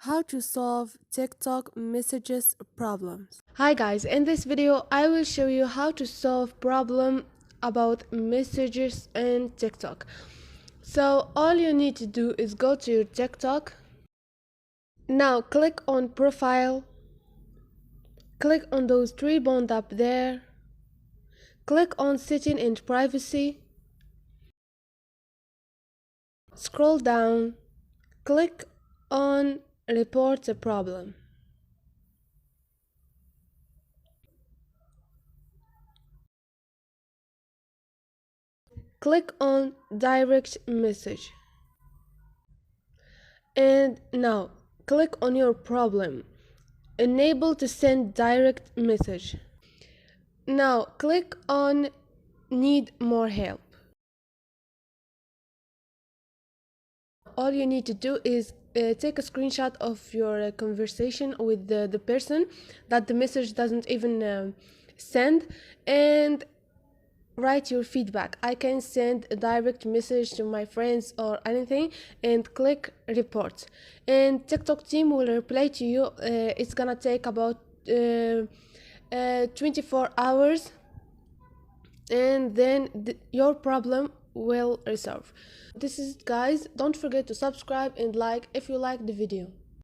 How to solve TikTok messages problems. Hi guys, in this video I will show you how to solve problem about messages in TikTok. So all you need to do is go to your TikTok. Now click on profile, click on those three buttons up there, click on setting and privacy, scroll down, click on report the problem. Click on direct message. And now click on your problem. Enable to send direct message. Now click on need more help. All you need to do is take a screenshot of your conversation with the person that the message doesn't even send, and write your feedback. I can send a direct message to my friends or anything, and click report, and TikTok team will reply to you. It's gonna take about 24 hours, and then your problem will resolve. This is, guys, don't forget to subscribe and like if you like the video.